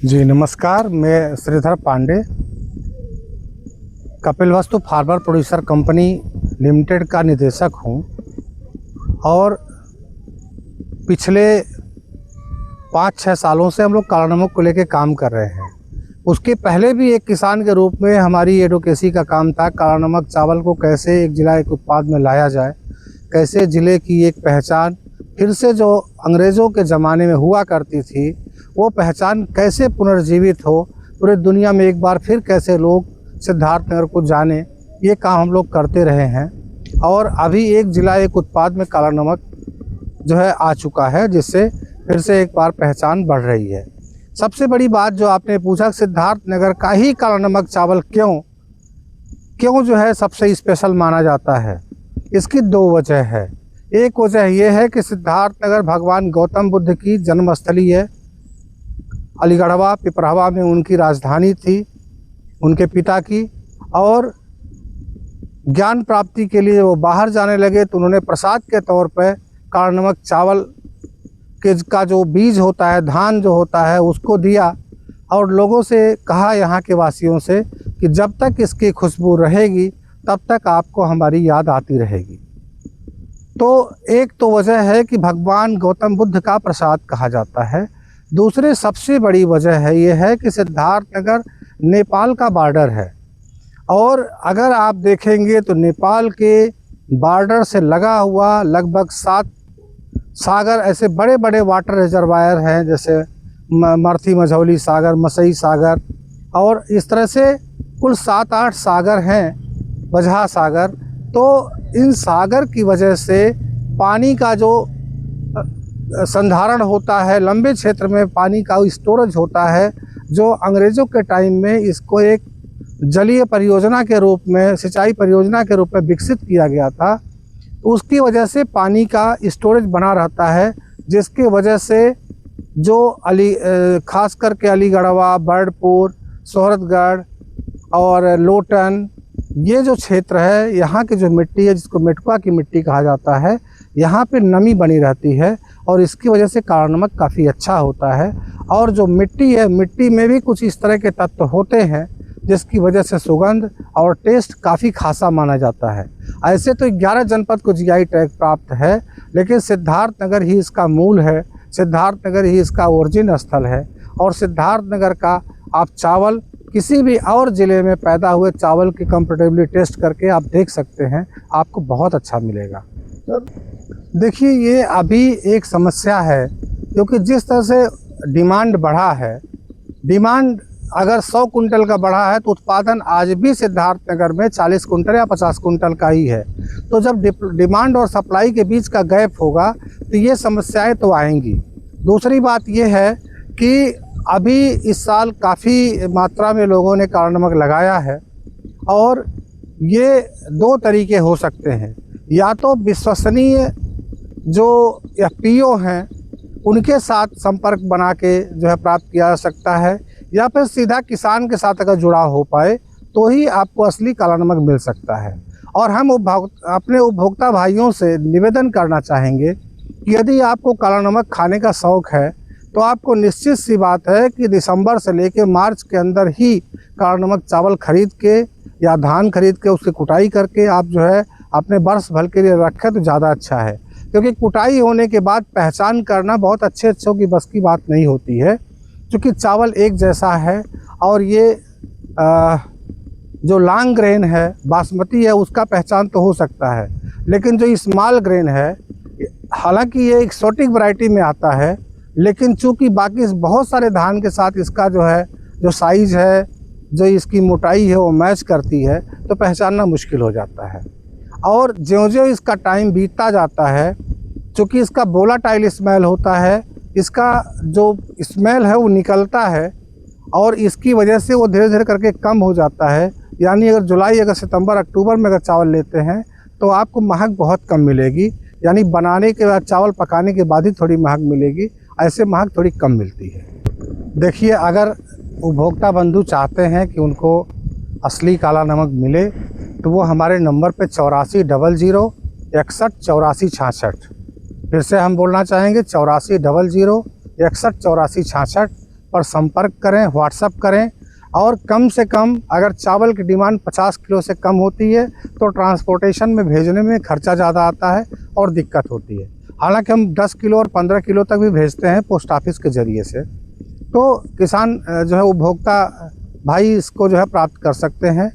जी नमस्कार, मैं Shridhar Pandey Kapilvastu farmer producer company limited का निदेशक हूं और पिछले 5-6 सालों से हम लोग काला नमक को लेकर काम कर रहे हैं। उसके पहले भी एक किसान के रूप में हमारी एडवोकेसी का काम था। काला नमक चावल को कैसे एक जिला एक उत्पाद में लाया जाए, कैसे ज़िले की एक पहचान फिर से जो अंग्रेज़ों के ज़माने में हुआ करती थी वो पहचान कैसे पुनर्जीवित हो, पूरे दुनिया में एक बार फिर कैसे लोग सिद्धार्थनगर को जाने, ये काम हम लोग करते रहे हैं। और अभी एक ज़िला एक उत्पाद में काला नमक जो है आ चुका है, जिससे फिर से एक बार पहचान बढ़ रही है। सबसे बड़ी बात जो आपने पूछा, सिद्धार्थनगर का ही काला नमक चावल क्यों जो है सबसे स्पेशल माना जाता है, इसकी 2 वजह है। एक वजह यह है कि सिद्धार्थनगर भगवान गौतम बुद्ध की जन्मस्थली है। अलीगढ़वा पिपरावा में उनकी राजधानी थी, उनके पिता की, और ज्ञान प्राप्ति के लिए वो बाहर जाने लगे तो उन्होंने प्रसाद के तौर पर काला नमक चावल का जो बीज होता है, धान जो होता है, उसको दिया और लोगों से कहा, यहाँ के वासियों से, कि जब तक इसकी खुशबू रहेगी तब तक आपको हमारी याद आती रहेगी। तो एक तो वजह है कि भगवान गौतम बुद्ध का प्रसाद कहा जाता है। दूसरी सबसे बड़ी वजह है ये है कि सिद्धार्थनगर नेपाल का बॉर्डर है, और अगर आप देखेंगे तो नेपाल के बॉर्डर से लगा हुआ लगभग 7 सागर, ऐसे बड़े बड़े वाटर रिजर्वायर हैं, जैसे मरथी मझौली सागर, मसई सागर, और इस तरह से कुल 7-8 सागर हैं, बजहा सागर। तो इन सागर की वजह से पानी का जो संधारण होता है, लंबे क्षेत्र में पानी का स्टोरेज होता है, जो अंग्रेज़ों के टाइम में इसको एक जलीय परियोजना के रूप में, सिंचाई परियोजना के रूप में विकसित किया गया था। तो उसकी वजह से पानी का स्टोरेज बना रहता है, जिसकी वजह से जो खास करके अलीगढ़वा, बर्डपुर, सोहरतगढ़ और लोटन, ये जो क्षेत्र है, यहाँ की जो मिट्टी है, जिसको मेटकुआ की मिट्टी कहा जाता है, यहाँ पे नमी बनी रहती है और इसकी वजह से काला नमक काफ़ी अच्छा होता है। और जो मिट्टी है, मिट्टी में भी कुछ इस तरह के तत्व होते हैं जिसकी वजह से सुगंध और टेस्ट काफ़ी खासा माना जाता है। ऐसे तो 11 जनपद को जीआई टैग प्राप्त है, लेकिन सिद्धार्थनगर ही इसका मूल है, सिद्धार्थनगर ही इसका ओरिजिन स्थल है। और सिद्धार्थनगर का आप चावल किसी भी और ज़िले में पैदा हुए चावल की कंपेरेटिवली टेस्ट करके आप देख सकते हैं, आपको बहुत अच्छा मिलेगा। देखिए, ये अभी एक समस्या है, क्योंकि जिस तरह से डिमांड बढ़ा है, डिमांड अगर 100 कुंटल का बढ़ा है तो उत्पादन आज भी सिद्धार्थनगर में 40 कुंटल या 50 कुंटल का ही है। तो जब डिमांड और सप्लाई के बीच का गैप होगा तो ये समस्याएं तो आएंगी। दूसरी बात ये है कि अभी इस साल काफ़ी मात्रा में लोगों ने काला नमक लगाया है, और ये 2 तरीके हो सकते हैं। या तो विश्वसनीय जो एफपीओ हैं उनके साथ संपर्क बना के जो है प्राप्त किया जा सकता है, या फिर सीधा किसान के साथ अगर जुड़ा हो पाए तो ही आपको असली काला नमक मिल सकता है। और हम अपने उपभोक्ता भाइयों से निवेदन करना चाहेंगे कि यदि आपको काला नमक खाने का शौक़ है तो आपको निश्चित सी बात है कि दिसंबर से लेकर मार्च के अंदर ही काला नमक चावल खरीद के या धान खरीद के उसकी कुटाई करके आप जो है अपने वर्ष भर के लिए रखें तो ज़्यादा अच्छा है। क्योंकि कुटाई होने के बाद पहचान करना बहुत अच्छों की बस की बात नहीं होती है, क्योंकि चावल एक जैसा है। और ये जो लॉन्ग ग्रेन है, बासमती है, उसका पहचान तो हो सकता है, लेकिन जो स्मॉल ग्रेन है, हालांकि ये एक्सोटिक वैरायटी में आता है, लेकिन चूँकि बाकी बहुत सारे धान के साथ इसका जो है जो साइज़ है, जो इसकी मोटाई है, वो मैच करती है, तो पहचानना मुश्किल हो जाता है। और ज्यों-ज्यों इसका टाइम बीतता जाता है, चूँकि इसका वोलेटाइल स्मेल होता है, इसका जो स्मेल है वो निकलता है, और इसकी वजह से वो धीरे धीरे करके कम हो जाता है। यानी अगर जुलाई, अगर सितंबर, अक्टूबर में अगर चावल लेते हैं तो आपको महक बहुत कम मिलेगी, यानी बनाने के बाद, चावल पकाने के बाद ही थोड़ी महक मिलेगी, ऐसे महक थोड़ी कम मिलती है। देखिए, अगर उपभोक्ता बंधु चाहते हैं कि उनको असली काला नमक मिले तो वो हमारे नंबर पे 8400 61 84 66, फिर से हम बोलना चाहेंगे 8400 61 84 66 पर संपर्क करें, व्हाट्सएप करें। और कम से कम अगर चावल की डिमांड 50 किलो से कम होती है तो ट्रांसपोर्टेशन में भेजने में खर्चा ज़्यादा आता है और दिक्कत होती है। हालांकि हम 10 किलो और 15 किलो तक भी भेजते हैं पोस्ट ऑफिस के ज़रिए से। तो किसान जो है उपभोक्ता भाई इसको जो है प्राप्त कर सकते हैं।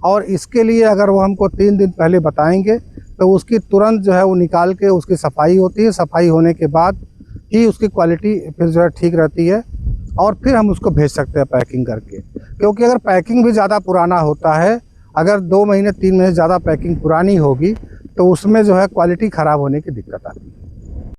और इसके लिए अगर वो हमको 3 दिन पहले बताएंगे तो उसकी तुरंत जो है वो निकाल के उसकी सफाई होती है। सफाई होने के बाद ही उसकी क्वालिटी फिर जो है ठीक रहती है और फिर हम उसको भेज सकते हैं पैकिंग करके। क्योंकि अगर पैकिंग भी ज़्यादा पुराना होता है, अगर 2 महीने 3 महीने ज़्यादा पैकिंग पुरानी होगी तो उसमें जो है क्वालिटी ख़राब होने की दिक्कत आती है।